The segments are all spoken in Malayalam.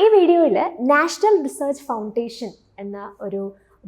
ഈ വീഡിയോയിൽ നാഷണൽ റിസർച്ച് ഫൗണ്ടേഷൻ എന്ന ഒരു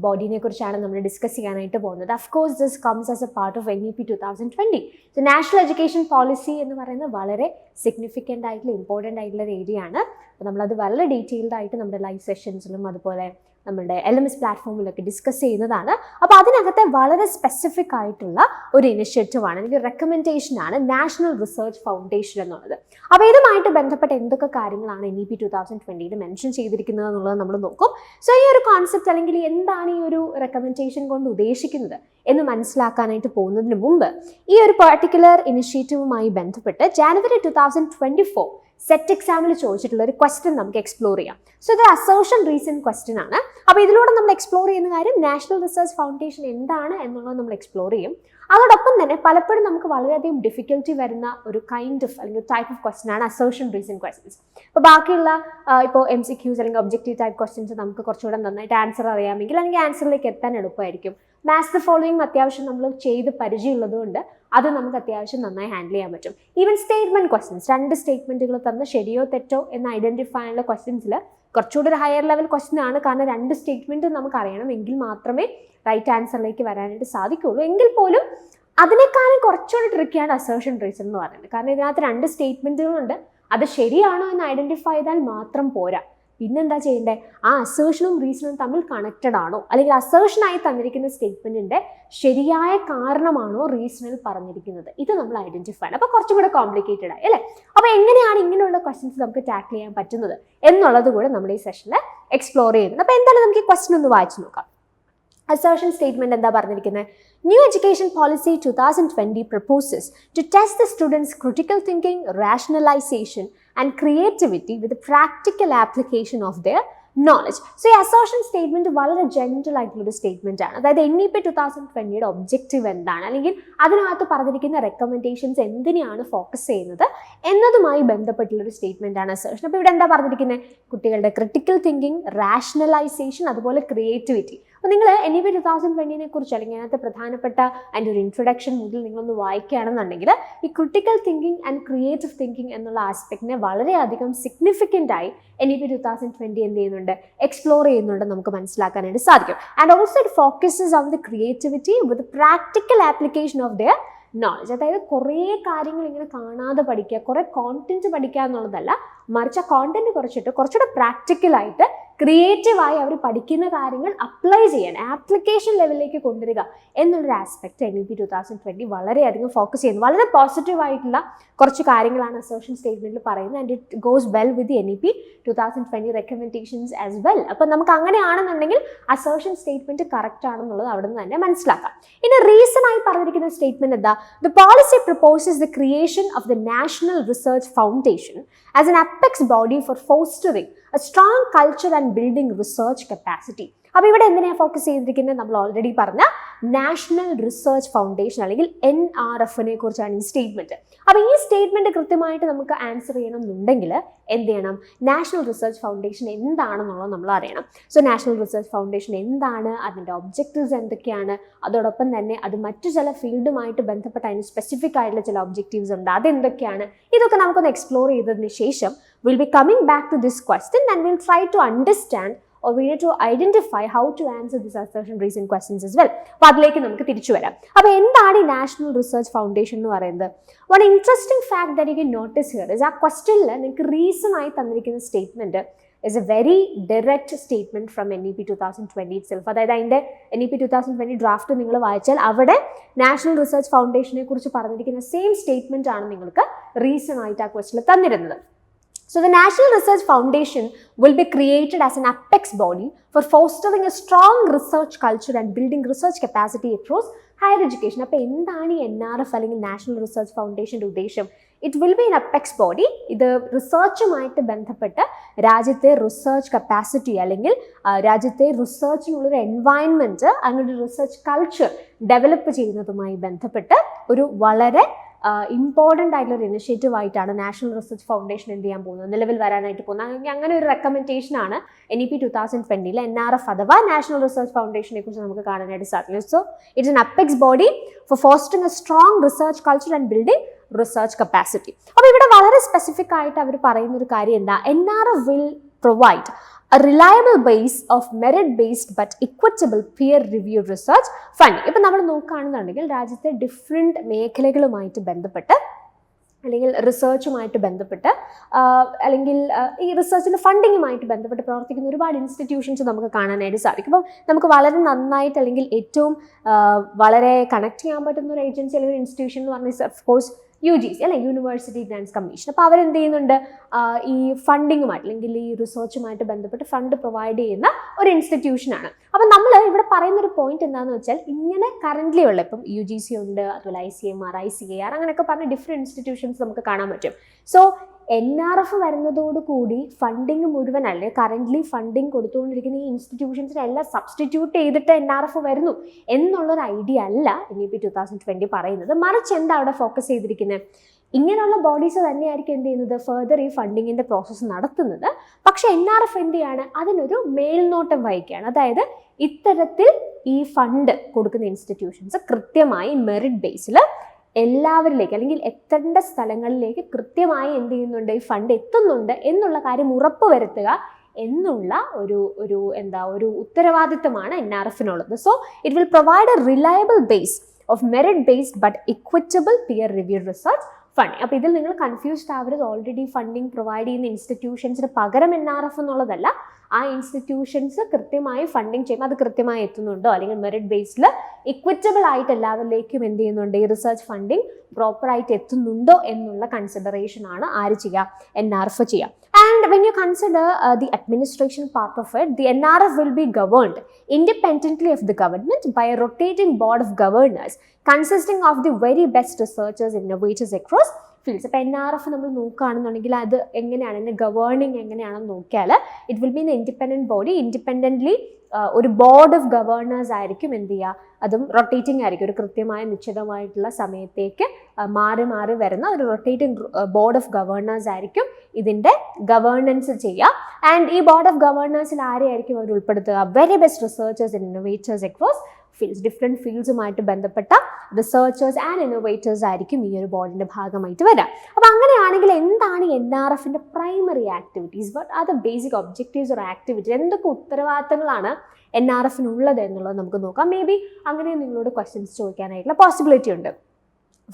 ബോഡിനെ കുറിച്ചാണ് നമ്മൾ ഡിസ്കസ് ചെയ്യാനായിട്ട് പോകുന്നത്. Of course this comes as A part of NEP 2020. So national education policy എന്ന് പറയുന്നത് വളരെ സിഗ്നിഫിക്കൻ്റ് ആയിട്ടുള്ള ഇമ്പോർട്ടൻ്റ് ആയിട്ടുള്ള ഒരു ഏരിയ ആണ്. അപ്പോൾ നമ്മളത് വളരെ ഡീറ്റെയിൽഡ് ആയിട്ട് നമ്മുടെ ലൈവ് സെഷൻസിലും അതുപോലെ നമ്മുടെ LMS പ്ലാറ്റ്ഫോമിലൊക്കെ ഡിസ്കസ് ചെയ്യുന്നതാണ്. അപ്പോൾ അതിനകത്തെ വളരെ സ്പെസിഫിക് ആയിട്ടുള്ള ഒരു ഇനിഷ്യേറ്റീവാണ്, അല്ലെങ്കിൽ റെക്കമെൻഡേഷനാണ് നാഷണൽ റിസർച്ച് ഫൗണ്ടേഷൻ എന്നുള്ളത്. അപ്പോൾ ഇതുമായിട്ട് ബന്ധപ്പെട്ട എന്തൊക്കെ കാര്യങ്ങളാണ് NEP 2020 മെൻഷൻ ചെയ്തിരിക്കുന്നത് എന്നുള്ളത് നമ്മൾ നോക്കും. സോ ഈ ഒരു കോൺസെപ്റ്റ് അല്ലെങ്കിൽ എന്താണ് ഈ ഒരു റെക്കമെൻഡേഷൻ കൊണ്ട് ഉദ്ദേശിക്കുന്നത് എന്ന് മനസ്സിലാക്കാനായിട്ട് പോകുന്നതിന് മുമ്പ് ഈ ഒരു പർട്ടിക്കുലർ ഇനിഷ്യേറ്റീവുമായി ബന്ധപ്പെട്ട് ജാനുവരി 2024 സെറ്റ് എക്സാമിൽ ചോദിച്ചിട്ടുള്ള ഒരു ക്വസ്റ്റ്യൻ നമുക്ക് എക്സ്പ്ലോർ ചെയ്യാം. സോ ഇത് അസേർഷൻ റീസൺ ക്വസ്റ്റ്യൻ ആണ്. അപ്പോൾ ഇതിലൂടെ നമ്മൾ എക്സ്പ്ലോർ ചെയ്യുന്ന കാര്യം നാഷണൽ റിസർച്ച് ഫൗണ്ടേഷൻ എന്താണ് എന്നുള്ളത് നമ്മൾ എക്സ്പ്ലോർ ചെയ്യും. അതോടൊപ്പം തന്നെ പലപ്പോഴും നമുക്ക് വളരെയധികം ഡിഫിക്കൽറ്റി വരുന്ന ഒരു കൈൻഡ് ഓഫ് അല്ലെങ്കിൽ ടൈപ്പ് ഓഫ് ക്വസ്റ്റ്യൻ ആണ് അസേർഷൻ റീസൺ ക്വസ്റ്റ്യൻസ്. അപ്പോൾ ബാക്കിയുള്ള ഇപ്പോൾ MCQs അല്ലെങ്കിൽ ഒബ്ജക്റ്റീവ് ടൈപ്പ് ക്വസ്റ്റ്യൻസ് നമുക്ക് കുറച്ചുകൂടെ നന്നായിട്ട് ആൻസർ അറിയാമെങ്കിൽ അല്ലെങ്കിൽ ആൻസറിലേക്ക് എത്താൻ എളുപ്പമായിരിക്കും. മാത്സ് ദ ഫോളോയിങ് അത്യാവശ്യം നമ്മൾ ചെയ്ത് പരിചയമുള്ളതുകൊണ്ട് അത് നമുക്ക് അത്യാവശ്യം നന്നായി ഹാൻഡിൽ ചെയ്യാൻ പറ്റും. ഈവൻ സ്റ്റേറ്റ്മെന്റ് ക്വസ്റ്റ്യൻസ്, 2 സ്റ്റേറ്റ്മെന്റുകൾ തന്ന് ശരിയോ തെറ്റോ എന്ന് ഐഡന്റിഫൈ ഉള്ള ക്വസ്റ്റ്യൻസിൽ കുറച്ചുകൂടി ഒരു ഹയർ ലെവൽ ക്വസ്റ്റ്യൻ ആണ്. കാരണം 2 സ്റ്റേറ്റ്മെന്റ് നമുക്ക് അറിയണം, എങ്കിൽ മാത്രമേ റൈറ്റ് ആൻസറിലേക്ക് വരാനായിട്ട് സാധിക്കുള്ളൂ. എങ്കിൽ പോലും അതിനേക്കാളും കുറച്ചുകൂടി ട്രിക്കിയാണ് അസേർഷൻ റീസൺ എന്ന് പറയുന്നത്. കാരണം ഇതിനകത്ത് 2 സ്റ്റേറ്റ്മെന്റുകളുണ്ട്, അത് ശരിയാണോ എന്ന് ഐഡന്റിഫൈ ചെയ്താൽ മാത്രം പോരാ. പിന്നെന്താ ചെയ്യേണ്ടത്? ആ അസേർഷനും റീസണും തമ്മിൽ കണക്റ്റഡ് ആണോ, അല്ലെങ്കിൽ അസേർഷനായി തന്നിരിക്കുന്ന സ്റ്റേറ്റ്മെന്റിന്റെ ശരിയായ കാരണമാണോ റീസണിൽ പറഞ്ഞിരിക്കുന്നത്, ഇത് നമ്മൾ ഐഡന്റിഫൈ ചെയ്യണം. അപ്പോൾ കുറച്ചും കൂടെ കോംപ്ലിക്കേറ്റഡ് ആയി അല്ലേ. അപ്പോൾ എങ്ങനെയാണ് ഇങ്ങനെയുള്ള ക്വസ്റ്റ്യൻസ് നമുക്ക് ടാക്കിൾ ചെയ്യാൻ പറ്റുന്നത് എന്നുള്ളത് കൂടെ നമ്മൾ ഈ സെഷനിൽ എക്സ്പ്ലോർ ചെയ്യുന്നത്. അപ്പോൾ എന്തായാലും നമുക്ക് ഈ ക്വസ്റ്റ്യൻ ഒന്ന് വായിച്ചു നോക്കാം. അസേർഷൻ സ്റ്റേറ്റ്മെന്റ് എന്താ പറഞ്ഞിരിക്കുന്നത്? New Education Policy 2020 proposes to test the students' critical thinking, rationalization and creativity with the practical application of their knowledge. So, ഈ അസേർഷൻ സ്റ്റേറ്റ്മെന്റ് വളരെ ജനറൽ ആയിട്ടുള്ളൊരു സ്റ്റേറ്റ്മെന്റ് ആണ്. അതായത് NEP 2020 ഒബ്ജക്റ്റീവ് എന്താണ്, അല്ലെങ്കിൽ അതിനകത്ത് പറഞ്ഞിരിക്കുന്ന റെക്കമെൻഡേഷൻസ് എന്തിനെയാണ് ഫോക്കസ് ചെയ്യുന്നത് എന്നതുമായി ബന്ധപ്പെട്ടുള്ളൊരു സ്റ്റേറ്റ്മെന്റ് ആണ് അസേർഷൻ. അപ്പോൾ ഇവിടെ എന്താ പറഞ്ഞിരിക്കുന്നത്? കുട്ടികളുടെ ക്രിട്ടിക്കൽ തിങ്കിങ്, റാഷണലൈസേഷൻ, അതുപോലെ ക്രിയേറ്റിവിറ്റി. അപ്പോൾ നിങ്ങൾ NEP 2020 കുറിച്ച് അല്ലെങ്കിൽ അതിനകത്ത് പ്രധാനപ്പെട്ട അതിൻ്റെ ഒരു ഇൻട്രൊഡക്ഷൻ മുതൽ നിങ്ങളൊന്ന് വായിക്കുകയാണെന്നുണ്ടെങ്കിൽ ഈ critical thinking and creative thinking എന്നുള്ള ആസ്പെക്റ്റിനെ വളരെയധികം സിഗ്നിഫിക്കൻ്റ് ആയി NEP 2020 എന്ത് ചെയ്യുന്നുണ്ട്, എക്സ്പ്ലോർ ചെയ്യുന്നുണ്ട്, നമുക്ക് മനസ്സിലാക്കാനായിട്ട് സാധിക്കും. And also it focuses on the creativity with practical application of their knowledge. അതായത് കുറേ കാര്യങ്ങൾ ഇങ്ങനെ കാണാതെ പഠിക്കുക, കുറേ കോണ്ടന്റ് പഠിക്കുക എന്നുള്ളതല്ല, മറിച്ച് ആ കോണ്ടന്റ് കുറച്ചുകൂടെ പ്രാക്ടിക്കലായിട്ട് ക്രിയേറ്റീവായി അവർ പഠിക്കുന്ന കാര്യങ്ങൾ അപ്ലൈ ചെയ്യാൻ, ആപ്ലിക്കേഷൻ ലെവലിലേക്ക് കൊണ്ടുവരിക എന്നുള്ളൊരു ആസ്പെക്ട് NEP 2020 വളരെയധികം ഫോക്കസ് ചെയ്യുന്നു. വളരെ പോസിറ്റീവായിട്ടുള്ള കുറച്ച് കാര്യങ്ങളാണ് അസേർഷൻ സ്റ്റേറ്റ്മെന്റിൽ പറയുന്നത്. And it goes well with NEP 2020 recommendations as well. അപ്പം നമുക്ക് അങ്ങനെയാണെന്നുണ്ടെങ്കിൽ അസേർഷൻ സ്റ്റേറ്റ്മെന്റ് കറക്റ്റ് ആണെന്നുള്ളത് അവിടെ നിന്ന് തന്നെ മനസ്സിലാക്കാം. ഇനി റീസൺ ആയി പറഞ്ഞിരിക്കുന്ന സ്റ്റേറ്റ്മെന്റ് എന്താ? The policy proposes the creation of the National Research Foundation as an apex body for fostering a strong culture and building research capacity. അപ്പോൾ ഇവിടെ എന്തിനാണ് ഫോക്കസ് ചെയ്തിരിക്കുന്നത്? നമ്മൾ ഓൾറെഡി പറഞ്ഞ നാഷണൽ റിസർച്ച് ഫൗണ്ടേഷൻ അല്ലെങ്കിൽ NRF കുറിച്ചാണ് ഈ സ്റ്റേറ്റ്മെന്റ്. അപ്പോൾ ഈ സ്റ്റേറ്റ്മെന്റ് കൃത്യമായിട്ട് നമുക്ക് ആൻസർ ചെയ്യണം എന്നുണ്ടെങ്കിൽ എന്ത് ചെയ്യണം? നാഷണൽ റിസർച്ച് ഫൗണ്ടേഷൻ എന്താണെന്നുള്ളത് നമ്മൾ അറിയണം. സോ നാഷണൽ റിസർച്ച് ഫൗണ്ടേഷൻ എന്താണ്, അതിൻ്റെ ഒബ്ജക്റ്റീവ്സ് എന്തൊക്കെയാണ്, അതോടൊപ്പം തന്നെ അത് മറ്റു ചില ഫീൽഡുമായിട്ട് ബന്ധപ്പെട്ട അതിന് സ്പെസിഫിക് ആയിട്ടുള്ള ചില ഒബ്ജക്റ്റീവ്സ് ഉണ്ട്, അതെന്തൊക്കെയാണ്, ഇതൊക്കെ നമുക്കൊന്ന് എക്സ്പ്ലോർ ചെയ്തതിന് ശേഷം we'll be coming back to this question and we'll try to understand or we need to identify how to answer this assertion reason questions as well. അപ്പോൾ അതിലേക്ക് നമുക്ക് തിരിച്ചു വരാം. അപ്പോൾ എന്താണ് ഈ നാഷണൽ റിസർച്ച് ഫൗണ്ടേഷൻ എന്ന് പറയുന്നത്? One interesting fact that you can notice here is ആ ക്വസ്റ്റ്യനിൽ നിങ്ങൾക്ക് റീസൺ ആയി തന്നിരിക്കുന്ന statement is a very direct statement from NEP 2020 itself. അതായത് അതിൻ്റെ NEP 2020 ഡ്രാഫ്റ്റ് നിങ്ങൾ വായിച്ചാൽ അവിടെ നാഷണൽ റിസർച്ച് ഫൗണ്ടേഷനെ കുറിച്ച് പറഞ്ഞിരിക്കുന്ന സെയിം സ്റ്റേറ്റ്മെന്റ് ആണ് നിങ്ങൾക്ക് റീസൺ ആയിട്ട് ആ ക്വസ്റ്റ്യനിൽ തന്നിരുന്നത്. So the National Research Foundation will be created as an apex body for fostering a strong research culture and building research capacity across higher education. അപ്പോൾ എന്താണ് ഈ NRF അല്ലെങ്കിൽ നാഷണൽ റിസർച്ച് ഫൗണ്ടേഷൻ്റെ ഉദ്ദേശം? It will be N apex body. ഇത് റിസർച്ചുമായിട്ട് ബന്ധപ്പെട്ട് രാജ്യത്തെ റിസർച്ച് കപ്പാസിറ്റി അല്ലെങ്കിൽ രാജ്യത്തെ റിസർച്ചിനുള്ളൊരു എൻവയൺമെൻറ്റ്, അങ്ങനെ ഒരു റിസർച്ച് കൾച്ചർ ഡെവലപ്പ് ചെയ്യുന്നതുമായി ബന്ധപ്പെട്ട് ഒരു വളരെ ഇമ്പോർട്ടൻ്റ് ആയിട്ടുള്ള ഒരു ഇനിഷ്യേറ്റീവ് ആയിട്ടാണ് നാഷണൽ റിസർച്ച് ഫൗണ്ടേഷൻ എന്ത് ചെയ്യാൻ പോകുന്നത്, നിലവിൽ വരാനായിട്ട് പോകുന്നത്. അങ്ങനെ ഒരു റെക്കമെൻഡേഷനാണ് NEP 2020 NRF അഥവാ നാഷണൽ റിസർച്ച് ഫൗണ്ടേഷനെ കുറിച്ച് നമുക്ക് കാണാനായിട്ട് സാധിക്കും. So it's an apex body for fostering A strong research culture and building research capacity. അപ്പോൾ ഇവിടെ വളരെ സ്പെസിഫിക് ആയിട്ട് അവർ പറയുന്ന ഒരു കാര്യം എന്താ? NRF will provide a reliable base of merit-based but equitable peer-reviewed research funding. ഇപ്പം നമ്മൾ നോക്കുകയാണെന്നുണ്ടെങ്കിൽ രാജ്യത്തെ ഡിഫറെൻറ്റ് മേഖലകളുമായിട്ട് ബന്ധപ്പെട്ട് അല്ലെങ്കിൽ റിസർച്ചുമായിട്ട് ബന്ധപ്പെട്ട് അല്ലെങ്കിൽ ഈ റിസർച്ചിൻ്റെ ഫണ്ടിങ്ങുമായിട്ട് ബന്ധപ്പെട്ട് പ്രവർത്തിക്കുന്ന ഒരുപാട് ഇൻസ്റ്റിറ്റ്യൂഷൻസ് നമുക്ക് കാണാനായിട്ട് സാധിക്കും. അപ്പം നമുക്ക് വളരെ നന്നായിട്ട് അല്ലെങ്കിൽ ഏറ്റവും വളരെ കണക്ട് ചെയ്യാൻ പറ്റുന്ന ഒരു ഏജൻസി അല്ലെങ്കിൽ ഒരു ഇൻസ്റ്റിറ്റ്യൂഷൻ എന്ന് പറഞ്ഞാൽ ഓഫ് കോഴ്സ് UGC അല്ലെ, യൂണിവേഴ്സിറ്റി ഗ്രാൻഡ്സ് കമ്മീഷൻ. അപ്പോൾ അവരെന്ത് ചെയ്യുന്നുണ്ട്, ഈ ഫണ്ടിങ്ങുമായിട്ട് അല്ലെങ്കിൽ ഈ റിസർച്ചുമായിട്ട് ബന്ധപ്പെട്ട് ഫണ്ട് പ്രൊവൈഡ് ചെയ്യുന്ന ഒരു ഇൻസ്റ്റിറ്റ്യൂഷനാണ്. അപ്പം നമ്മൾ ഇവിടെ പറയുന്ന ഒരു പോയിന്റ് എന്താണെന്ന് വെച്ചാൽ, ഇങ്ങനെ കറൻ്റ്ലി ഉള്ള ഇപ്പം UGC ഉണ്ട്, അതുപോലെ ICMR, ICAR അങ്ങനെയൊക്കെ പറഞ്ഞ ഡിഫറെൻറ്റ് ഇൻസ്റ്റിറ്റ്യൂഷൻസ് നമുക്ക് കാണാൻ പറ്റും. സോ NRF വരുന്നതോടുകൂടി ഫണ്ടിങ് മുഴുവൻ അല്ലെ കറൻ്റ്ലി ഫണ്ടിങ് കൊടുത്തുകൊണ്ടിരിക്കുന്ന ഈ ഇൻസ്റ്റിറ്റ്യൂഷൻസിനെല്ലാം സബ്സ്റ്റിറ്റ്യൂട്ട് ചെയ്തിട്ട് NRF വരുന്നു എന്നുള്ളൊരു ഐഡിയ അല്ല NEP 2020 പറയുന്നത്. മറിച്ച് എന്താ അവിടെ ഫോക്കസ് ചെയ്തിരിക്കുന്നത്, ഇങ്ങനെയുള്ള ബോഡീസ് തന്നെയായിരിക്കും എന്ത് ചെയ്യുന്നത്, ഫെർദർ ഈ ഫണ്ടിങ്ങിൻ്റെ പ്രോസസ്സ് നടത്തുന്നത്. പക്ഷേ NRF എന്ത് ചെയ്യാണ്, അതിനൊരു മേൽനോട്ടം വഹിക്കുകയാണ്. അതായത് ഇത്തരത്തിൽ ഈ ഫണ്ട് കൊടുക്കുന്ന ഇൻസ്റ്റിറ്റ്യൂഷൻസ് കൃത്യമായി മെറിറ്റ് ബേസിൽ എല്ലാവരിലേക്ക് അല്ലെങ്കിൽ എത്തേണ്ട സ്ഥലങ്ങളിലേക്ക് കൃത്യമായി എന്ത് ചെയ്യുന്നുണ്ട്, ഈ ഫണ്ട് എത്തുന്നുണ്ട് എന്നുള്ള കാര്യം ഉറപ്പുവരുത്തുക എന്നുള്ള ഒരു ഉത്തരവാദിത്തമാണ് NRFനുള്ളത്. So it will provide a reliable base of merit based but equitable peer reviewed research funding. അപ്പോൾ ഇതിൽ നിങ്ങൾ കൺഫ്യൂസ്ഡ് ആവരുത്. ഓൾറെഡി ഫണ്ടിങ് പ്രൊവൈഡ് ചെയ്യുന്ന ഇൻസ്റ്റിറ്റ്യൂഷൻസിന് പകരം NRF എന്നുള്ളതല്ല, ആ ഇൻസ്റ്റിറ്റ്യൂഷൻസ് കൃത്യമായി ഫണ്ടിങ് ചെയ്യുമ്പോൾ അത് കൃത്യമായി എത്തുന്നുണ്ടോ, അല്ലെങ്കിൽ മെറിറ്റ് ബേസിൽ ഇക്വിറ്റബിൾ ആയിട്ട് എല്ലാവരിലേക്കും എന്ത് ചെയ്യുന്നുണ്ട്, ഈ റിസർച്ച് ഫണ്ടിങ് പ്രോപ്പറായിട്ട് എത്തുന്നുണ്ടോ എന്നുള്ള കൺസിഡറേഷൻ ആണ് ആര് ചെയ്യുക, NRF ചെയ്യുക. And when you consider the administration part of it, the NRF will be governed independently of the government by a rotating board of governors consisting of the very best researchers and innovators across fields. അപ്പോൾ NRF നമ്മൾ നോക്കുകയാണെന്നുണ്ടെങ്കിൽ അത് എങ്ങനെയാണ്, അതിൻ്റെ ഗവേണിങ് എങ്ങനെയാണെന്ന് നോക്കിയാൽ it will be N independent body. Independently ഒരു ബോർഡ് ഓഫ് ഗവേണേഴ്സ് ആയിരിക്കും എന്ത് ചെയ്യുക, അതും റൊട്ടേറ്റിംഗ് ആയിരിക്കും. ഒരു കൃത്യമായ നിശ്ചിതമായിട്ടുള്ള സമയത്തേക്ക് മാറി മാറി വരുന്ന ഒരു റൊട്ടേറ്റിംഗ് ബോർഡ് ഓഫ് ഗവേണേഴ്സ് ആയിരിക്കും ഇതിൻ്റെ ഗവേണൻസ് ചെയ്യുക. ആൻഡ് ഈ ബോർഡ് ഓഫ് ഗവേണേഴ്സിൽ ആരെയായിരിക്കും അവർ ഉൾപ്പെടുത്തുക, very best researchers and innovators across fields. Different ഫീൽഡ്സുമായിട്ട് ബന്ധപ്പെട്ട റിസർച്ചേഴ്സ് ആൻഡ് ഇന്നോവേറ്റേഴ്സ് ആയിരിക്കും ഈ ഒരു ബോർഡിൻ്റെ ഭാഗമായിട്ട് വരാം. അപ്പോൾ അങ്ങനെയാണെങ്കിൽ എന്താണ് NRFൻ്റെ primary activities, what are the basic objectives or activities, എന്തൊക്കെ ഉത്തരവാദിത്തങ്ങളാണ് NRFനുള്ളത് എന്നുള്ളത് നമുക്ക് നോക്കാം. മേ ബി അങ്ങനെ നിങ്ങളോട് ക്വസ്റ്റ്യൻസ് ചോദിക്കാനായിട്ടുള്ള പോസിബിലിറ്റി ഉണ്ട്.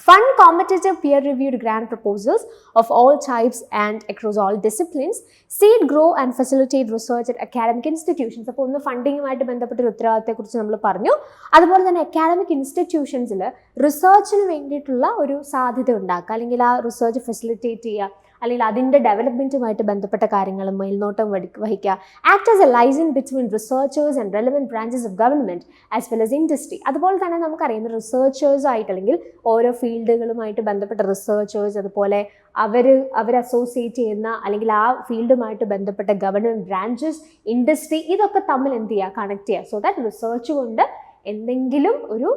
Fund competitive peer-reviewed grant proposals of all types and across all disciplines. Seed, grow and facilitate research at academic institutions. അപ്പോൾ ഒന്ന് ഫണ്ടിങ്ങുമായിട്ട് ബന്ധപ്പെട്ട ഒരു ഉത്തരവാദിത്തത്തെക്കുറിച്ച് നമ്മൾ പറഞ്ഞു. അതുപോലെ തന്നെ അക്കാഡമിക് ഇൻസ്റ്റിറ്റ്യൂഷൻസിൽ റിസർച്ചിന് വേണ്ടിയിട്ടുള്ള ഒരു സാധ്യത ഉണ്ടാക്കുക, അല്ലെങ്കിൽ ആ റിസർച്ച് ഫെസിലിറ്റേറ്റ് ചെയ്യുക, അല്ലെങ്കിൽ അതിൻ്റെ ഡെവലപ്മെൻറ്റുമായിട്ട് ബന്ധപ്പെട്ട കാര്യങ്ങൾ മേൽനോട്ടം വഹിക്കുക. Act as a liaison between researchers and relevant branches of government as well as industry. അതുപോലെ തന്നെ നമുക്കറിയാം റിസർച്ചേഴ്സായിട്ട് അല്ലെങ്കിൽ ഓരോ ഫീൽഡുകളുമായിട്ട് ബന്ധപ്പെട്ട റിസർച്ചേഴ്സ്, അതുപോലെ അവർ അസോസിയേറ്റ് ചെയ്യുന്ന അല്ലെങ്കിൽ ആ ഫീൽഡുമായിട്ട് ബന്ധപ്പെട്ട ഗവൺമെൻറ് ബ്രാഞ്ചസ്, ഇൻഡസ്ട്രി, ഇതൊക്കെ തമ്മിൽ എന്ത് ചെയ്യുക, കണക്ട് ചെയ്യുക. സോ ദാറ്റ് റിസർച്ച് കൊണ്ട് എന്തെങ്കിലും ഒരു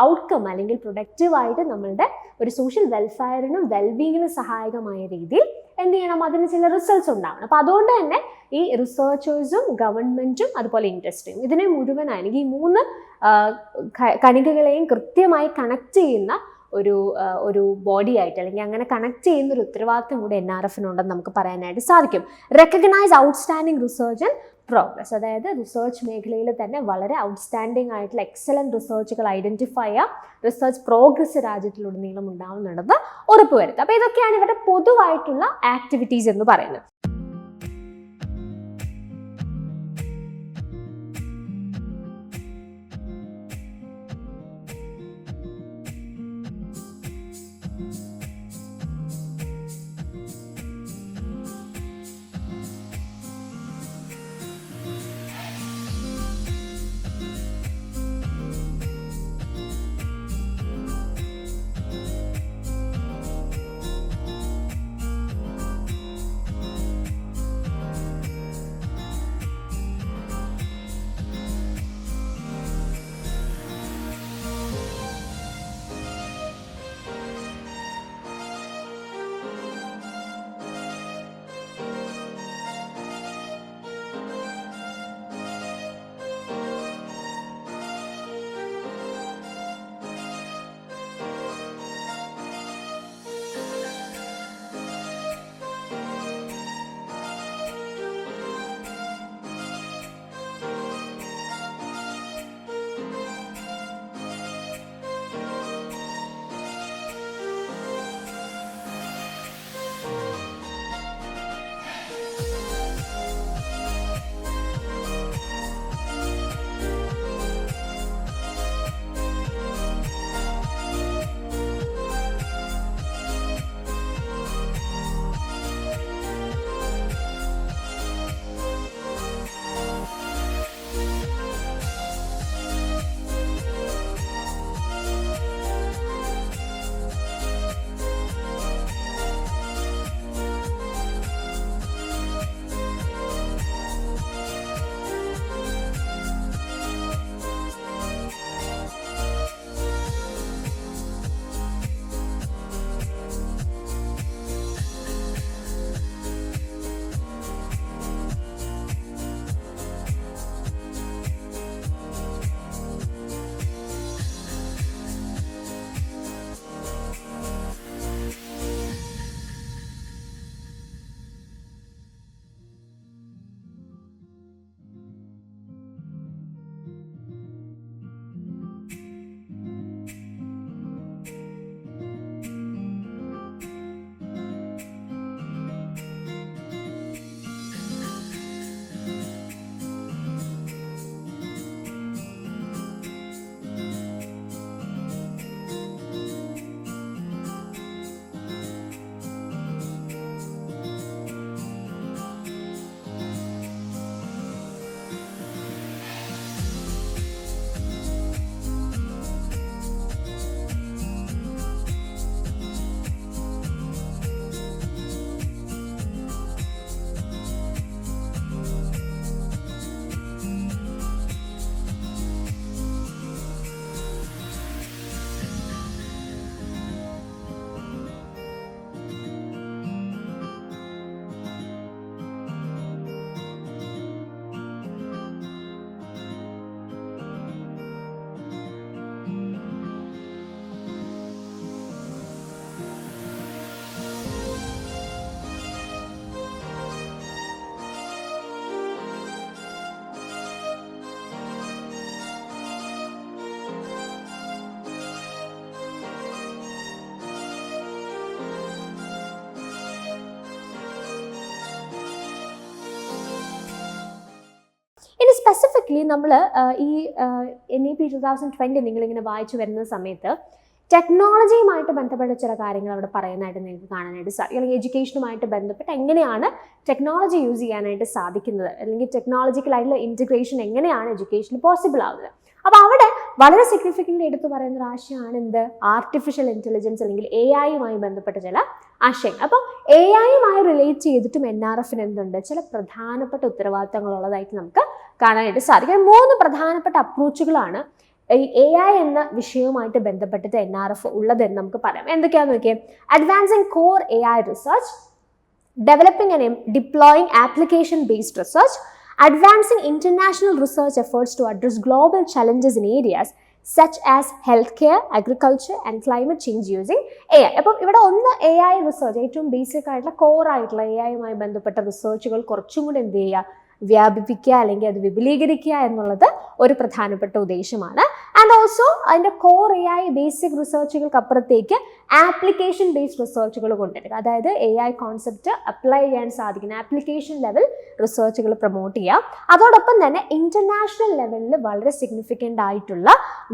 ഔട്ട്കം അല്ലെങ്കിൽ പ്രൊഡക്റ്റീവായിട്ട് നമ്മളുടെ ഒരു സോഷ്യൽ വെൽഫെയറിനും വെൽബീയിങ്ങിനും സഹായകമായ രീതിയിൽ എന്ത് ചെയ്യണം, അതിന് ചില റിസൾട്ട്സ് ഉണ്ടാവണം. അപ്പോൾ അതുകൊണ്ട് തന്നെ ഈ റിസർച്ചേഴ്സും ഗവൺമെൻറ്റും അതുപോലെ ഇൻഡസ്ട്രിയും ഇതിനെ മുഴുവനായി അല്ലെങ്കിൽ ഈ മൂന്ന് കണികകളെയും കൃത്യമായി കണക്ട് ചെയ്യുന്ന ഒരു ബോഡി ആയിട്ട് അല്ലെങ്കിൽ അങ്ങനെ കണക്ട് ചെയ്യുന്ന ഒരു ഉത്തരവാദിത്വം കൂടെ NRFനുണ്ടെന്ന് നമുക്ക് പറയാനായിട്ട് സാധിക്കും. Recognise outstanding research and progress, അതായത് റിസർച്ച് മേഖലയിൽ തന്നെ വളരെ ഔട്ട്സ്റ്റാൻഡിങ് ആയിട്ടുള്ള എക്സലൻറ്റ് റിസർച്ചുകൾ ഐഡൻറ്റിഫൈ ചെയ്യുക, റിസർച്ച് പ്രോഗ്രസ് രാജ്യത്തിലുടനീളം ഉണ്ടാവുന്നുണ്ടെന്ന് ഉറപ്പുവരുത്തുക. അപ്പോൾ ഇതൊക്കെയാണ് ഇവരുടെ പൊതുവായിട്ടുള്ള ആക്ടിവിറ്റീസ് എന്ന് പറയുന്നത്. ബേസിക്കലി നമ്മൾ ഈ NEP 2020 നിങ്ങളിങ്ങനെ വായിച്ചു വരുന്ന സമയത്ത് ടെക്നോളജിയുമായിട്ട് ബന്ധപ്പെട്ട ചില കാര്യങ്ങൾ അവിടെ പറയുന്നതായിട്ട് നിങ്ങൾക്ക് കാണാനായിട്ട് സാധിക്കും. അല്ലെങ്കിൽ എഡ്യൂക്കേഷനുമായിട്ട് ബന്ധപ്പെട്ട് എങ്ങനെയാണ് ടെക്നോളജി യൂസ് ചെയ്യാനായിട്ട് സാധിക്കുന്നത്, അല്ലെങ്കിൽ ടെക്നോളജിക്കലായിട്ടുള്ള ഇൻറ്റഗ്രേഷൻ എങ്ങനെയാണ് എഡ്യൂക്കേഷന് പോസിബിൾ ആവുന്നത്. അപ്പോൾ അവിടെ വളരെ സിഗ്നിഫിക്കൻ്റ് എടുത്ത് പറയുന്ന ഒരു ആശയമാണ് എന്ത്, ആർട്ടിഫിഷ്യൽ ഇൻ്റലിജൻസ് അല്ലെങ്കിൽ AI ബന്ധപ്പെട്ട ചില ആശയങ്ങൾ. അപ്പോൾ AI റിലേറ്റ് ചെയ്തിട്ടും NRF എന്തുണ്ട്, ചില പ്രധാനപ്പെട്ട ഉത്തരവാദിത്തങ്ങളുള്ളതായിട്ട് നമുക്ക് കാണാനായിട്ട് സാധിക്കും. 3 പ്രധാനപ്പെട്ട അപ്രോച്ചുകളാണ് ഈ AI എന്ന വിഷയവുമായിട്ട് ബന്ധപ്പെട്ടിട്ട് NRF ഉള്ളതെന്ന് നമുക്ക് പറയാം. എന്തൊക്കെയാണെന്ന് നോക്കിയേ. Advancing core AI research, developing and deploying application based research, advancing international research efforts to address global challenges in areas such as healthcare, agriculture and climate change using AI. അപ്പം ഇവിടെ ഒന്ന് AI റിസർച്ച്, ഏറ്റവും ബേസിക് ആയിട്ടുള്ള കോർ ആയിട്ടുള്ള AI ബന്ധപ്പെട്ട റിസർച്ചുകൾ കുറച്ചും കൂടി എന്ത് ചെയ്യുക, വ്യാപിപ്പിക്കുക അല്ലെങ്കിൽ അത് വിപുലീകരിക്കുക എന്നുള്ളത് ഒരു പ്രധാനപ്പെട്ട ഉദ്ദേശമാണ്. ആൻഡ് ഓൾസോ അതിൻ്റെ കോർ AI ബേസിക് റിസർച്ചുകൾക്ക് അപ്പുറത്തേക്ക് ആപ്ലിക്കേഷൻ ബേസ്ഡ് റിസർച്ചുകൾ കൊണ്ടുവരിക. അതായത് AI കോൺസെപ്റ്റ് അപ്ലൈ ചെയ്യാൻ സാധിക്കുന്ന ആപ്ലിക്കേഷൻ ലെവൽ റിസർച്ചുകൾ പ്രൊമോട്ട് ചെയ്യുക. അതോടൊപ്പം തന്നെ ഇൻ്റർനാഷണൽ ലെവലിൽ വളരെ സിഗ്നിഫിക്കൻ്റ് ആയിട്ടുള്ള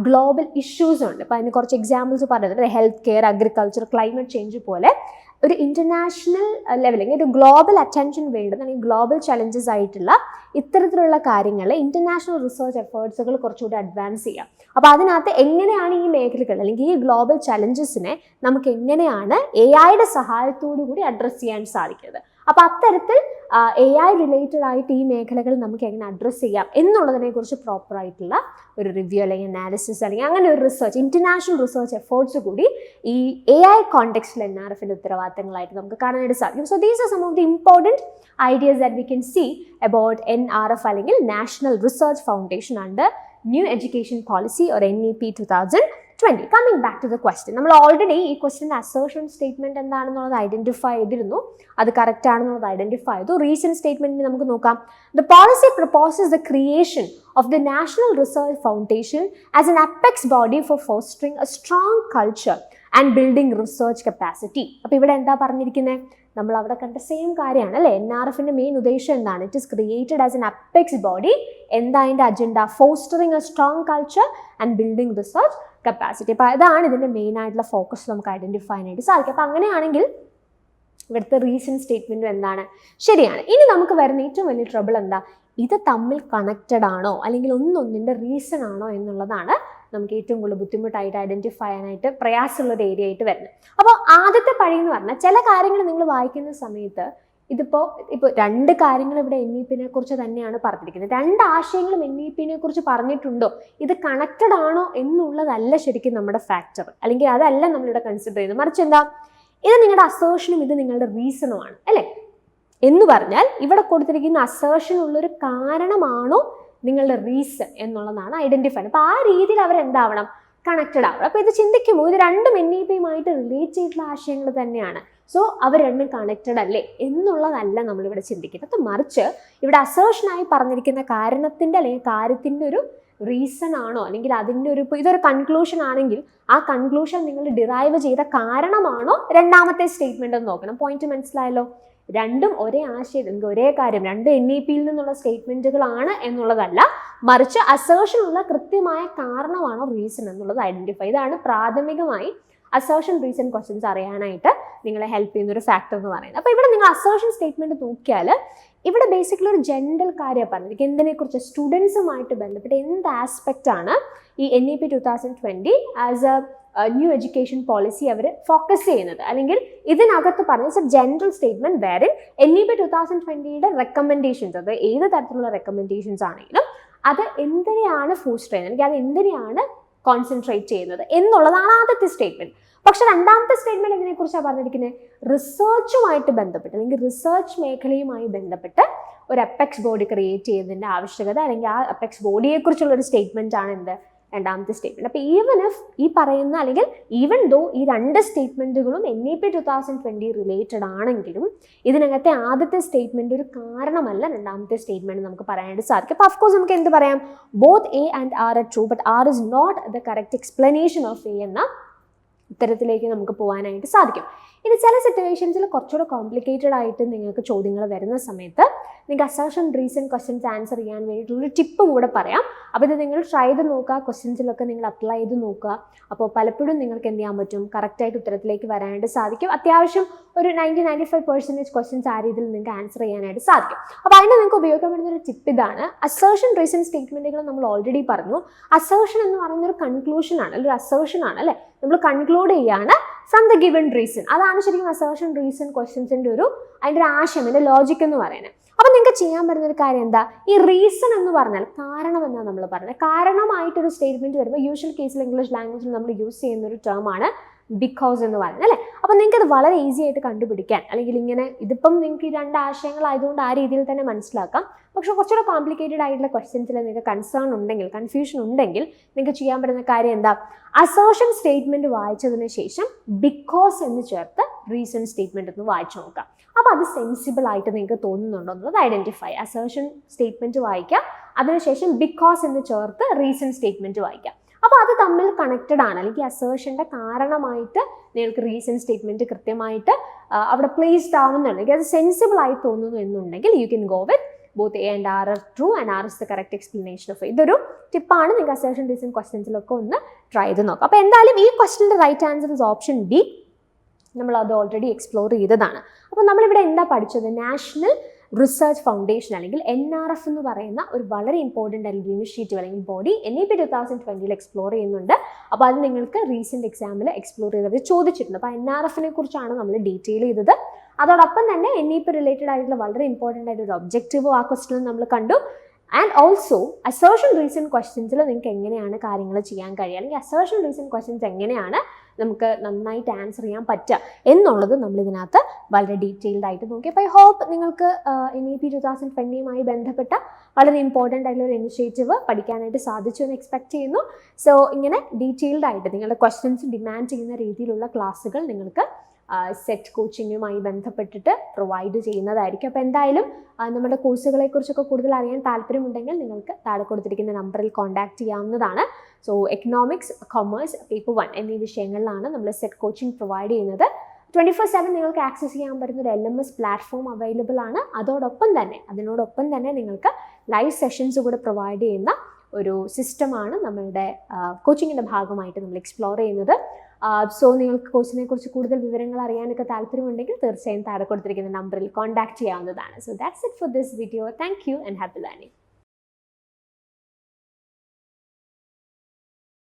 ഗ്ലോബൽ ഇഷ്യൂസ് ഉണ്ട്. അപ്പോൾ അതിന് കുറച്ച് എക്സാമ്പിൾസ് പറയുന്നത് health care, agriculture, climate change പോലെ ഒരു ഇൻ്റർനാഷണൽ ലെവൽ അല്ലെങ്കിൽ ഒരു ഗ്ലോബൽ അറ്റൻഷൻ വേണ്ടുന്ന അല്ലെങ്കിൽ ഗ്ലോബൽ ചലഞ്ചസ് ആയിട്ടുള്ള ഇത്തരത്തിലുള്ള കാര്യങ്ങൾ ഇൻ്റർനാഷണൽ റിസർച്ച് എഫേർട്സുകൾ കുറച്ചുകൂടി അഡ്വാൻസ് ചെയ്യാം. അപ്പോൾ അതിനകത്ത് എങ്ങനെയാണ് ഈ മേഖലകൾ അല്ലെങ്കിൽ ഈ ഗ്ലോബൽ ചലഞ്ചസിനെ നമുക്ക് എങ്ങനെയാണ് AI സഹായത്തോടു കൂടി അഡ്രസ്സ് ചെയ്യാൻ സാധിക്കുന്നത്. അപ്പോൾ അത്തരത്തിൽ AI റിലേറ്റഡ് ആയിട്ട് ഈ മേഖലകൾ നമുക്ക് എങ്ങനെ അഡ്രസ്സ് ചെയ്യാം എന്നുള്ളതിനെ കുറിച്ച് പ്രോപ്പറായിട്ടുള്ള ഒരു റിവ്യൂ അല്ലെങ്കിൽ അനാലിസിസ് അല്ലെങ്കിൽ അങ്ങനെ ഒരു റിസർച്ച്, ഇൻ്റർനാഷണൽ റിസർച്ച് എഫേർട്സ് കൂടി ഈ AI കോണ്ടെക്സ്റ്റിൽ NRFൻ്റെ ഉത്തരവാദിത്തങ്ങളായിട്ട് നമുക്ക് കാണാനായിട്ട് സാധിക്കും. So these are some of the important ideas that we can see about NRF അല്ലെങ്കിൽ national research foundation under new education policy or NEP 2020. Coming back to the question, നമ്മൾ ഓൾറെഡി ഈ ക്വസ്റ്റ്യൻ്റെ അസേർഷൻ സ്റ്റേറ്റ്മെൻറ്റ് എന്താണെന്നുള്ളത് ഐഡൻറ്റിഫൈ ചെയ്തിരുന്നു, അത് കറക്റ്റ് ആണെന്നുള്ളത് ഐഡൻറ്റിഫൈ ചെയ്തു. റീസൺ സ്റ്റേറ്റ്മെൻറ്റിന് നമുക്ക് നോക്കാം. The policy proposes the creation of the national research foundation as an apex body for fostering A strong culture and building research capacity. അപ്പോൾ ഇവിടെ എന്താ പറഞ്ഞിരിക്കുന്നത്, നമ്മൾ അവിടെ കണ്ട സെയിം കാര്യമാണ് അല്ലേ. NRFൻ്റെ മെയിൻ ഉദ്ദേശം എന്താണ്, it is created as an apex body. എന്താ അതിൻ്റെ agenda, fostering A strong culture and building research capacity. അപ്പോൾ അതാണ് ഇതിൻ്റെ മെയിൻ ആയിട്ടുള്ള ഫോക്കസ് നമുക്ക് ഐഡൻറ്റിഫൈ ചെയ്യാനായിട്ട് സാധിക്കും. അപ്പോൾ അങ്ങനെയാണെങ്കിൽ ഇവിടുത്തെ റീസൺ സ്റ്റേറ്റ്മെൻറ്റും എന്താണ്, ശരിയാണ്. ഇനി നമുക്ക് വരുന്ന ഏറ്റവും വലിയ ട്രബിൾ എന്താ, ഇത് തമ്മിൽ കണക്റ്റഡ് ആണോ അല്ലെങ്കിൽ ഒന്നൊന്നിൻ്റെ റീസൺ ആണോ എന്നുള്ളതാണ് നമുക്ക് ഏറ്റവും കൂടുതൽ ബുദ്ധിമുട്ടായിട്ട് ഐഡൻറ്റിഫൈ ചെയ്യാനായിട്ട് പ്രയാസമുള്ളൊരു ഏരിയ ആയിട്ട് വരുന്നത്. അപ്പോൾ ആദ്യത്തെ പഴി എന്ന് പറഞ്ഞാൽ ചില കാര്യങ്ങൾ നിങ്ങൾ വായിക്കുന്ന സമയത്ത് ഇപ്പോൾ 2 കാര്യങ്ങൾ ഇവിടെ NEPനെ കുറിച്ച് തന്നെയാണ് പറഞ്ഞിരിക്കുന്നത്. 2 ആശയങ്ങളും NEPനെ കുറിച്ച് പറഞ്ഞിട്ടുണ്ടോ, ഇത് കണക്റ്റഡ് ആണോ എന്നുള്ളതല്ല ശരിക്കും നമ്മുടെ ഫാക്ടർ, അല്ലെങ്കിൽ അതല്ല നമ്മളിവിടെ കൺസിഡർ ചെയ്യുന്നത്. മറിച്ച് എന്താ, ഇത് നിങ്ങളുടെ അസേർഷനും ഇത് നിങ്ങളുടെ റീസണുമാണ് അല്ലേ. എന്ന് പറഞ്ഞാൽ ഇവിടെ കൊടുത്തിരിക്കുന്ന അസേർഷനുള്ളൊരു കാരണമാണോ നിങ്ങളുടെ റീസൺ എന്നുള്ളതാണ് ഐഡൻറ്റിഫൈ. അപ്പോൾ ആ രീതിയിൽ അവരെന്താവണം, കണക്റ്റഡ് ആവണം. അപ്പോൾ ഇത് ചിന്തിക്കുമ്പോൾ ഇത് രണ്ടും NEPയുമായിട്ട് റിലേറ്റ് ചെയ്തിട്ടുള്ള ആശയങ്ങൾ തന്നെയാണ്. സോ അവർ രണ്ടും കണക്റ്റഡ് അല്ലേ എന്നുള്ളതല്ല നമ്മളിവിടെ ചിന്തിക്കുന്നത്. മറിച്ച് ഇവിടെ അസേർഷനായി പറഞ്ഞിരിക്കുന്ന കാരണത്തിൻ്റെ അല്ലെങ്കിൽ കാര്യത്തിൻ്റെ ഒരു റീസൺ ആണോ, അല്ലെങ്കിൽ അതിൻ്റെ ഒരു ഇതൊരു കൺക്ലൂഷൻ ആണെങ്കിൽ ആ കൺക്ലൂഷൻ നിങ്ങൾ ഡിറൈവ് ചെയ്ത കാരണമാണോ രണ്ടാമത്തെ സ്റ്റേറ്റ്മെൻ്റ് എന്ന് നോക്കണം. പോയിന്റ് മനസ്സിലായല്ലോ. രണ്ടും ഒരേ ആശയം അല്ലെങ്കിൽ ഒരേ കാര്യം, 2 NEPയിൽ നിന്നുള്ള സ്റ്റേറ്റ്മെൻറ്റുകളാണ് എന്നുള്ളതല്ല, മറിച്ച് അസേർഷൻ ഉള്ള കൃത്യമായ കാരണമാണോ റീസൺ എന്നുള്ളത് ഐഡൻറ്റിഫൈ. ഇതാണ് പ്രാഥമികമായി അസേർഷൻ റീസൺ ക്വസ്റ്റ്യൻസ് അറിയാനായിട്ട് നിങ്ങളെ ഹെൽപ്പ് ചെയ്യുന്ന ഒരു ഫാക്ടർ എന്ന് പറയുന്നത്. അപ്പോൾ ഇവിടെ നിങ്ങൾ അസേർഷൻ സ്റ്റേറ്റ്മെൻറ്റ് നോക്കിയാൽ ഇവിടെ ബേസിക്കലി ഒരു ജനറൽ കാര്യം പറഞ്ഞിരിക്കും. എന്തിനെക്കുറിച്ച്, സ്റ്റുഡൻസുമായിട്ട് ബന്ധപ്പെട്ട് എന്ത് ആസ്പെക്റ്റാണ് ഈ NEP 2020 as a new education policy അവർ ഫോക്കസ് ചെയ്യുന്നത്, അല്ലെങ്കിൽ ഇതിനകത്ത് പറഞ്ഞ ജനറൽ സ്റ്റേറ്റ്മെൻറ്റ് വേറെ NEP 2020യുടെ റെക്കമെൻഡേഷൻസ്, അത് ഏത് തരത്തിലുള്ള റെക്കമെൻഡേഷൻസ് ആണെങ്കിലും അത് എന്തിനെയാണ് ഫോസ്റ്റർ ചെയ്യുന്നത്, അല്ലെങ്കിൽ അത് എന്തിനെയാണ് കോൺസെൻട്രേറ്റ് ചെയ്യുന്നത് എന്നുള്ളതാണ് ആദ്യത്തെ സ്റ്റേറ്റ്മെൻറ്റ്. പക്ഷെ രണ്ടാമത്തെ സ്റ്റേറ്റ്മെൻറ്റ് ഇതിനെക്കുറിച്ചാണ് പറഞ്ഞിരിക്കുന്നത്, റിസർച്ചുമായിട്ട് ബന്ധപ്പെട്ട് അല്ലെങ്കിൽ റിസർച്ച് മേഖലയുമായി ബന്ധപ്പെട്ട് ഒരു അപ്പെക്സ് ബോഡി ക്രിയേറ്റ് ചെയ്യുന്നതിൻ്റെ ആവശ്യകത, അല്ലെങ്കിൽ ആ അപ്പെക്സ് ബോഡിയെക്കുറിച്ചുള്ളൊരു സ്റ്റേറ്റ്മെൻറ്റ് ആണ് എന്ത്, രണ്ടാമത്തെ സ്റ്റേറ്റ്മെൻറ്റ്. അപ്പോൾ ഈ പറയുന്ന അല്ലെങ്കിൽ ഈവൻ ദോ ഈ 2 സ്റ്റേറ്റ്മെൻറ്റുകളും NEP 2020 റിലേറ്റഡ് ആണെങ്കിലും ഇതിനകത്തെ ആദ്യത്തെ സ്റ്റേറ്റ്മെൻറ്റ് ഒരു കാരണമല്ല രണ്ടാമത്തെ സ്റ്റേറ്റ്മെൻറ്റ് നമുക്ക് പറയാനായിട്ട് സാധിക്കും. അപ്പോൾ അഫ്കോഴ്സ് നമുക്ക് എന്ത് പറയാം, both A and R are true, but R is not the correct explanation of A എന്ന ഉത്തരത്തിലേക്ക് നമുക്ക് പോകാനായിട്ട് സാധിക്കും. ഇനി ചില സിറ്റുവേഷൻസിൽ കുറച്ചുകൂടെ കോംപ്ലിക്കേറ്റഡ് ആയിട്ട് നിങ്ങൾക്ക് ചോദ്യങ്ങൾ വരുന്ന സമയത്ത് നിങ്ങൾക്ക് അസർഷൻ റീസൺ ക്വസ്റ്റ്യൻസ് ആൻസർ ചെയ്യാൻ വേണ്ടിയിട്ടുള്ളൊരു ടിപ്പും കൂടെ പറയാം. അപ്പോൾ ഇത് നിങ്ങൾ ട്രൈ ചെയ്ത് നോക്കുക, ക്വസ്റ്റ്യൻസിലൊക്കെ നിങ്ങൾ അപ്ലൈ ചെയ്ത് നോക്കുക. അപ്പോൾ പലപ്പോഴും നിങ്ങൾക്ക് എന്ത് ചെയ്യാൻ പറ്റും, കറക്റ്റായിട്ട് ഉത്തരത്തിലേക്ക് വരാനായിട്ട് സാധിക്കും. അത്യാവശ്യം ഒരു 90-95% ക്വസ്റ്റ്യൻസ് ആ രീതിയിൽ നിങ്ങൾക്ക് ആൻസർ ചെയ്യാനായിട്ട് സാധിക്കും. അപ്പോൾ അതിന് നിങ്ങൾക്ക് ഉപയോഗിക്കാൻ പറ്റുന്ന ഒരു ടിപ്പ് ഇതാണ്. അസർഷൻ റീസൺ സ്റ്റേറ്റ്മെൻറ്റുകൾ നമ്മൾ ഓൾറെഡി പറഞ്ഞു. അസർഷൻ എന്ന് പറയുന്ന ഒരു കൺക്ലൂഷൻ ആണ്, ഒരു അസർഷൻ ആണ് അല്ലേ, നമ്മൾ കൺക്ലൂഡ് ചെയ്യാണ് ഫ്രം ദ ഗിവൺ റീസൺ. അതാണ് ശരിക്കും അസർഷൻ റീസൺ ക്വസ്റ്റ്യൻസിൻ്റെ അതിൻ്റെ ഒരു ആശയം, അതിൻ്റെ ലോജിക് എന്ന് പറയുന്നത്. അപ്പം നിങ്ങൾക്ക് ചെയ്യാൻ പറ്റുന്ന ഒരു കാര്യം എന്താ, ഈ റീസൺ എന്ന് പറഞ്ഞാൽ കാരണം എന്നാണ് നമ്മൾ പറയുന്നത്. കാരണമായിട്ടൊരു സ്റ്റേറ്റ്മെൻറ്റ് വരുമ്പോൾ യൂഷ്വൽ കേസിൽ ഇംഗ്ലീഷ് ലാംഗ്വേജിൽ നമ്മൾ യൂസ് ചെയ്യുന്ന ഒരു ടേമാണ് ബിക്കോസ് എന്ന് പറയുന്നത് അല്ലേ. അപ്പോൾ നിങ്ങൾക്ക് അത് വളരെ ഈസി ആയിട്ട് കണ്ടുപിടിക്കാൻ, അല്ലെങ്കിൽ ഇങ്ങനെ ഇതിപ്പം നിങ്ങൾക്ക് ഈ രണ്ട് ആശയങ്ങളായതുകൊണ്ട് ആ രീതിയിൽ തന്നെ മനസ്സിലാക്കാം. പക്ഷേ കുറച്ചുകൂടെ കോംപ്ലിക്കേറ്റഡ് ആയിട്ടുള്ള ക്വസ്റ്റ്യൻസിൽ നിങ്ങൾക്ക് കൺസേൺ ഉണ്ടെങ്കിൽ, കൺഫ്യൂഷൻ ഉണ്ടെങ്കിൽ നിങ്ങൾക്ക് ചെയ്യാൻ പറ്റുന്ന കാര്യം എന്താ, അസേർഷൻ സ്റ്റേറ്റ്മെൻറ്റ് വായിച്ചതിന് ശേഷം ബിക്കോസ് എന്ന് ചേർത്ത് റീസൺ സ്റ്റേറ്റ്മെൻറ്റ് ഒന്ന് വായിച്ചു നോക്കാം. അപ്പോൾ അത് സെൻസിബിൾ ആയിട്ട് നിങ്ങൾക്ക് തോന്നുന്നുണ്ടോ എന്നുള്ളത് ഐഡൻറ്റിഫൈ. അസേർഷൻ സ്റ്റേറ്റ്മെൻറ്റ് വായിക്കുക, അതിനുശേഷം ബിക്കോസ് എന്ന് ചേർത്ത് റീസൺ സ്റ്റേറ്റ്മെൻറ്റ് വായിക്കുക. അപ്പോൾ അത് തമ്മിൽ കണക്റ്റഡ് ആണ്, അല്ലെങ്കിൽ അസേർഷൻ്റെ കാരണമായിട്ട് നിങ്ങൾക്ക് റീസൺ സ്റ്റേറ്റ്മെൻറ്റ് കൃത്യമായിട്ട് അവിടെ പ്ലേസ്ഡ് ആവുന്നുണ്ടെങ്കിൽ, അത് സെൻസിബിൾ ആയി തോന്നുന്നു എന്നുണ്ടെങ്കിൽ you can go with both A and R are true and R is the correct explanation of it. ഇതൊരു ടിപ്പാണ്, നിങ്ങൾക്ക് അസേർഷൻ റീസൺ ക്വസ്റ്റ്യൻസിലൊക്കെ ഒന്ന് ട്രൈ ചെയ്ത് നോക്കാം. അപ്പോൾ എന്തായാലും ഈ ക്വസ്റ്റ്യൻ്റെ right answer is option B. നമ്മളത് ഓൾറെഡി എക്സ്പ്ലോർ ചെയ്തതാണ്. അപ്പോൾ നമ്മളിവിടെ എന്താ പഠിച്ചത്, നാഷണൽ റിസർച്ച് ഫൗണ്ടേഷൻ അല്ലെങ്കിൽ NRF എന്ന് പറയുന്ന ഒരു വളരെ ഇമ്പോർട്ടൻ്റ് അല്ലെങ്കിൽ ഇനിഷ്യേറ്റീവ് അല്ലെങ്കിൽ ബോഡി NEP 2020 എക്സ്പ്ലോർ ചെയ്യുന്നുണ്ട്. അപ്പോൾ അത് നിങ്ങൾക്ക് റീസെൻറ്റ് എക്സാമിൽ എക്സ്പ്ലോർ ചെയ്തത് ചോദിച്ചിട്ടുണ്ട്. അപ്പോൾ NRFനെ കുറിച്ചാണ് നമ്മൾ ഡീറ്റെയിൽ ചെയ്തത്. അതോടൊപ്പം തന്നെ NEP റിലേറ്റഡ് ആയിട്ടുള്ള വളരെ ഇമ്പോർട്ടൻ്റ് ആയിട്ടൊരു ഒബ്ജക്റ്റീവ് ആ ക്വസ്റ്റ്യനിൽ നമ്മൾ കണ്ടു. ആൻഡ് ഓൾസോ അസേർഷൻ റീസൺ ക്വസ്റ്റ്യൻസിൽ നിങ്ങൾക്ക് എങ്ങനെയാണ് കാര്യങ്ങൾ ചെയ്യാൻ കഴിയുക, അല്ലെങ്കിൽ അസേർഷൻ റീസൺ ക്വസ്റ്റ്യൻസ് എങ്ങനെയാണ് നമുക്ക് നന്നായിട്ട് ആൻസർ ചെയ്യാൻ പറ്റുക എന്നുള്ളത് നമ്മളിതിനകത്ത് വളരെ ഡീറ്റെയിൽഡ് ആയിട്ട് നോക്കി. അപ്പോൾ ഐ ഹോപ്പ് നിങ്ങൾക്ക് NEP 2020 ബന്ധപ്പെട്ട വളരെ ഇമ്പോർട്ടൻ്റ് ആയിട്ടുള്ള ഒരു ഇനിഷ്യേറ്റീവ് പഠിക്കാനായിട്ട് സാധിച്ചു എന്ന് എക്സ്പെക്ട് ചെയ്യുന്നു. സോ ഇങ്ങനെ ഡീറ്റെയിൽഡ് ആയിട്ട് നിങ്ങളുടെ ക്വസ്റ്റ്യൻസ് ഡിമാൻഡ് ചെയ്യുന്ന രീതിയിലുള്ള ക്ലാസ്സുകൾ നിങ്ങൾക്ക് സെറ്റ് കോച്ചിങ്ങുമായി ബന്ധപ്പെട്ടിട്ട് പ്രൊവൈഡ് ചെയ്യുന്നതായിരിക്കും. അപ്പോൾ എന്തായാലും നമ്മുടെ കോഴ്സുകളെക്കുറിച്ചൊക്കെ കൂടുതൽ അറിയാൻ താല്പര്യമുണ്ടെങ്കിൽ നിങ്ങൾക്ക് താഴെ കൊടുത്തിരിക്കുന്ന നമ്പറിൽ കോൺടാക്റ്റ് ചെയ്യാവുന്നതാണ്. സോ എക്കണോമിക്സ്, കൊമേഴ്സ്, പേപ്പർ 1 എന്നീ വിഷയങ്ങളിലാണ് നമ്മൾ സെറ്റ് കോച്ചിങ് പ്രൊവൈഡ് ചെയ്യുന്നത്. 24/7 നിങ്ങൾക്ക് ആക്സസ് ചെയ്യാൻ പറ്റുന്ന ഒരു LMS പ്ലാറ്റ്ഫോം അവൈലബിൾ ആണ്. അതിനോടൊപ്പം തന്നെ നിങ്ങൾക്ക് ലൈവ് സെഷൻസ് കൂടെ പ്രൊവൈഡ് ചെയ്യുന്ന ഒരു സിസ്റ്റമാണ് നമ്മളുടെ കോച്ചിങ്ങിൻ്റെ ഭാഗമായിട്ട് നമ്മൾ എക്സ്പ്ലോർ ചെയ്യുന്നത്. സോ നിങ്ങൾക്ക് കോഴ്സിനെ കുറിച്ച് കൂടുതൽ വിവരങ്ങൾ അറിയാനൊക്കെ താല്പര്യമുണ്ടെങ്കിൽ തീർച്ചയായും താഴെ കൊടുത്തിരിക്കുന്ന നമ്പറിൽ കോൺടാക്ട് ചെയ്യാവുന്നതാണ്. So that's it for this video. Thank you and happy learning.